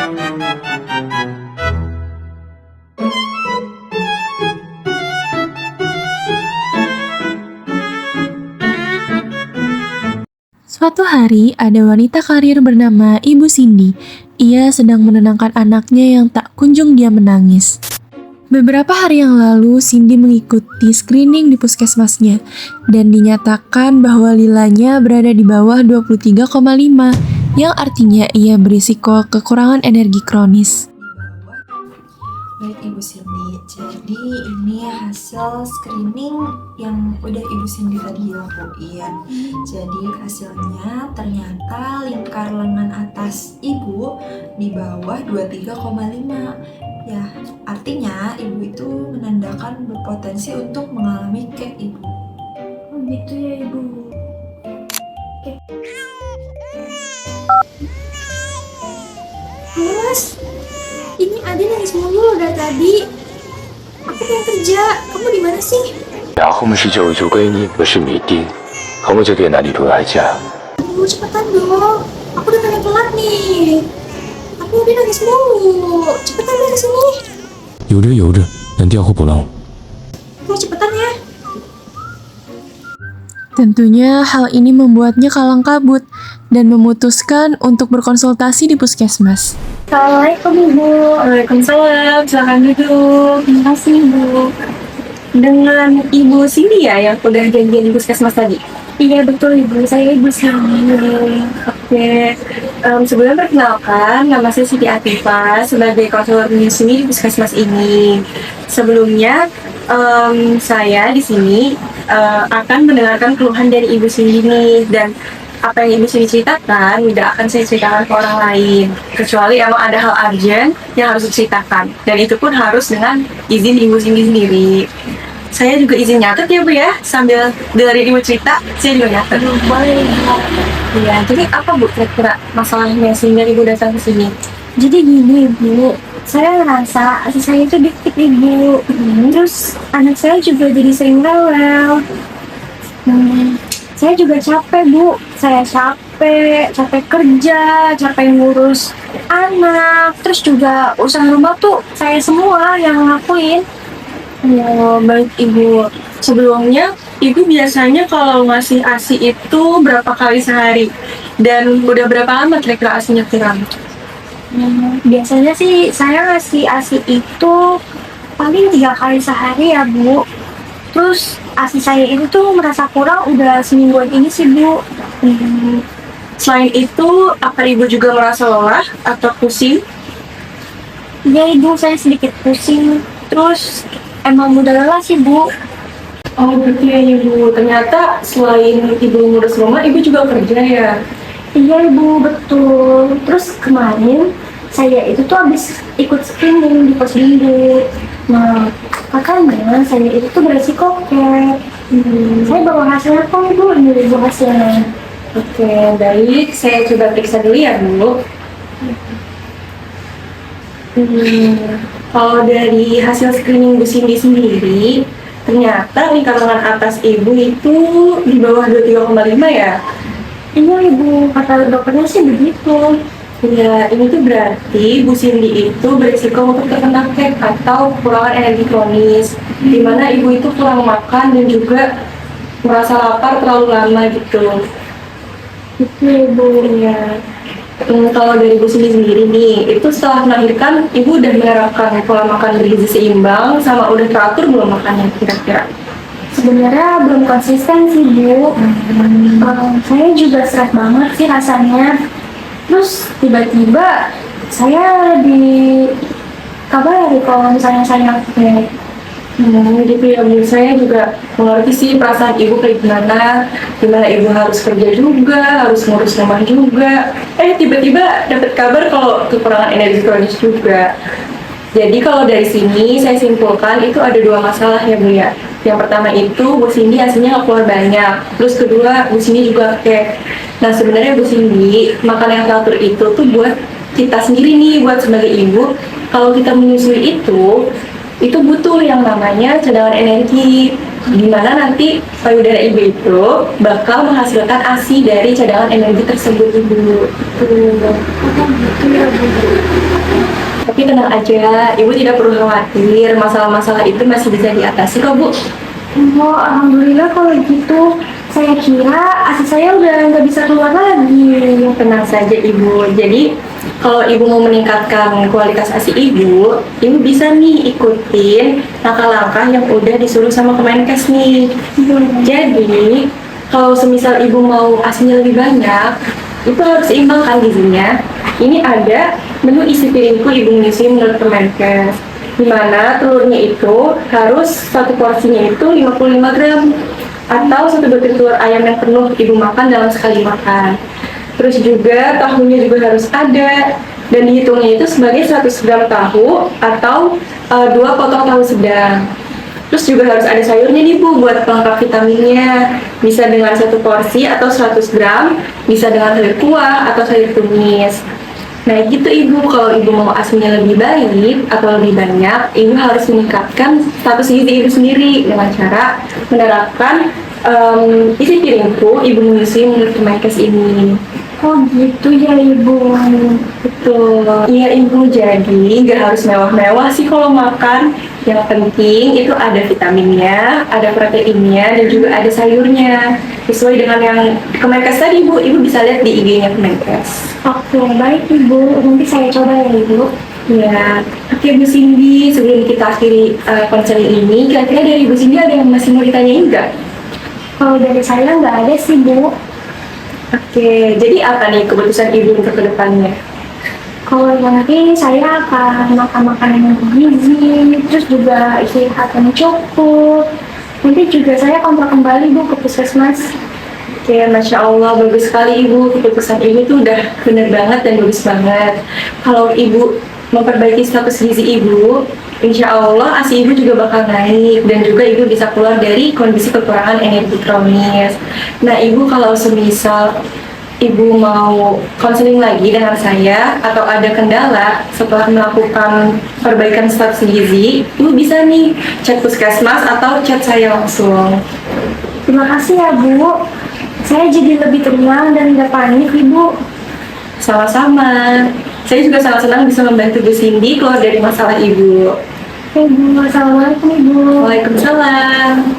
Suatu hari, ada wanita karir bernama Ibu Cindy. Ia sedang menenangkan anaknya yang tak kunjung diam menangis. Beberapa hari yang lalu, Cindy mengikuti screening di puskesmasnya dan dinyatakan bahwa Lilanya berada di bawah 23,5, yang artinya ia berisiko kekurangan energi kronis. Baik Ibu Cindy, jadi ini hasil screening yang udah Ibu Cindy tadi lakuin. Jadi hasilnya ternyata lingkar lengan atas Ibu di bawah 23,5. Ya, artinya Ibu itu menandakan berpotensi untuk mengalami kek Ibu. Oh gitu ya Ibu. Oke. Mas, ini Ade nangis mulu udah tadi. Aku pengen kerja. Kamu di mana sih? 然后是就就归你，不是米丁，和我这边哪里都来家。 Aduh, cepetan dong. Aku udah pengen telat nih. Aku udah nangis mulu. Cepetan deh kesini. 有着有着，能调或不让。 Mau cepetan ya. Tentunya hal ini membuatnya kalang kabut dan memutuskan untuk berkonsultasi di puskesmas. Assalamualaikum Ibu. Waalaikumsalam. Silakan duduk. Terima kasih Ibu. Dengan Ibu Cindy ya yang udah janjian di puskesmas tadi? Iya betul Ibu. Saya Ibu Cindy. Oke. Sebelum perkenalkan, nama saya Siti Atifa sebagai konselor di sini di puskesmas ini. Sebelumnya saya di sini akan mendengarkan keluhan dari Ibu Cindy nih, dan apa yang Ibu Cindy ceritakan tidak akan saya ceritakan ke orang lain, kecuali emang ada hal urgent yang harus diceritakan, dan itu pun harus dengan izin Ibu Cindy sendiri. Saya juga izin nyatet ya Bu ya, sambil dengerin Ibu cerita, saya juga nyatet. Boleh. Iya, jadi apa Bu kira-kira masalahnya sehingga Ibu datang ke sini? Jadi gini Bu, saya ngerasa asi saya itu dikit Ibu. Terus anak saya juga jadi sering rewel. Saya juga capek Bu, saya capek kerja, capek ngurus anak, terus juga usaha rumah tuh saya semua yang ngelakuin. Ya, baik Ibu. Sebelumnya, Ibu biasanya kalau ngasih ASI itu berapa kali sehari? Dan udah berapa lama kira-kira ASInya kurang? Biasanya sih saya ngasih ASI itu paling 3 kali sehari ya Bu. Terus ASI saya itu tuh merasa kurang udah semingguan ini sih Bu. Selain itu, apa Ibu juga merasa lelah atau pusing? Iya Ibu, saya sedikit pusing. Terus emang udah lelah sih Bu. Oh gitu ya Ibu, ternyata selain Ibu ngurus rumah, Ibu juga kerja ya? Iya Ibu, betul. Terus kemarin saya itu tuh habis ikut screening di posyandu. Nah, makanya saya itu tuh beresiko kek. Saya bawa hasilnya kok Ibu, ini Ibu hasilnya. Oke, baik. Saya coba periksa dulu ya Bu. Kalau dari hasil screening Bu Cindy sendiri, ternyata lingkar lengan atas Ibu itu di bawah 23,5 ya? Iya Ibu, kata dokternya sih begitu. Ya, ini tuh berarti Bu Cindy itu berisiko untuk terkena kek atau kekurangan energi kronis, di mana Ibu itu kurang makan dan juga merasa lapar terlalu lama gitu. Itu Ibu. Ya. Kalau dari Bu Cindy sendiri nih, itu setelah melahirkan Ibu udah menerapkan pola makan bergizi seimbang sama udah teratur belum makannya kira-kira? Sebenarnya belum konsisten sih Bu. Saya juga stres banget sih rasanya. Terus tiba-tiba saya dikabari kalau misalnya saya kek. Gitu ya Bu, saya juga mengerti sih perasaan Ibu kayak gimana, dimana Ibu harus kerja juga, harus ngurus rumah juga, tiba-tiba dapat kabar kalau kekurangan energi kronis juga. Jadi kalau dari sini saya simpulkan itu ada 2 masalah ya Bu ya. Yang pertama itu Bu Cindy hasilnya nggak keluar banyak, terus kedua Bu Cindy juga kek. Nah sebenarnya Bu Cindy, makan yang teratur itu tuh buat kita sendiri nih, buat sebagai ibu. Kalau kita menyusui itu butuh yang namanya cadangan energi. di mana nanti payudara ibu itu bakal menghasilkan ASI dari cadangan energi tersebut ibu. Gitu ya Bu. Tapi tenang aja, ibu tidak perlu khawatir, masalah-masalah itu masih bisa diatasi kok Bu. Oh, alhamdulillah kalau gitu. Saya kira ASI saya udah nggak bisa keluar lagi. Tenang saja ibu. Jadi kalau ibu mau meningkatkan kualitas ASI ibu bisa nih ikutin langkah-langkah yang udah disuruh sama Kemenkes nih. Jadi kalau semisal ibu mau ASInya lebih banyak, itu harus seimbangkan gizinya. Ini ada menu isi piringku ibu ngisi menurut Kemenkes. Di mana telurnya itu harus satu porsinya itu 55 gram atau 1 butir telur ayam yang penuh ibu makan dalam sekali makan. Terus juga tahunya juga harus ada dan dihitungnya itu sebagai 100 gram tahu atau 2 potong tahu sedang. Terus juga harus ada sayurnya nih Bu buat pelengkap vitaminnya. Bisa dengan 1 porsi atau 100 gram, bisa dengan sayur kuah atau sayur tumis. Nah gitu ibu, kalau ibu mau ASInya lebih baik atau lebih banyak, ibu harus meningkatkan status gizi ibu sendiri dengan cara menerapkan isi piringku ibu mengisi menurut Kemenkes ini. Oh gitu ya Ibu. Betul. Iya ibu, jadi nggak harus mewah-mewah sih kalau makan. Yang penting itu ada vitaminnya, ada proteinnya, dan juga ada sayurnya. Sesuai dengan yang Kemenkes tadi ibu bisa lihat di IG-nya Kemenkes. Oke, baik Ibu. Nanti saya coba ya Ibu. Ya, oke Bu Cindy, sebelum kita akhiri konseling ini, kira-kira dari Bu Cindy ada yang masih mau ditanyain nggak? Kalau dari saya nggak ada sih Bu. Oke, jadi apa nih keputusan ibu untuk kedepannya? Kalau nanti saya akan makan makanan yang bergizi, terus juga istirahat yang cukup. Nanti juga saya kontrol kembali Bu ke puskesmas. Oke, Masya Allah, bagus sekali ibu. Keputusan ibu tuh udah bener banget dan bagus banget. Kalau ibu memperbaiki status gizi ibu, insya Allah ASI ibu juga bakal naik dan juga ibu bisa keluar dari kondisi kekurangan energi kronis. Nah ibu kalau semisal ibu mau konseling lagi dengan saya atau ada kendala setelah melakukan perbaikan status gizi, ibu bisa nih chat puskesmas atau chat saya langsung. Terima kasih ya Bu. Saya jadi lebih tenang dan tidak panik Ibu. Sama-sama. Saya juga sangat senang bisa membantu Bu Cindy keluar dari masalah ibu. Oke Bu, Assalamualaikum Ibu. Waalaikumsalam.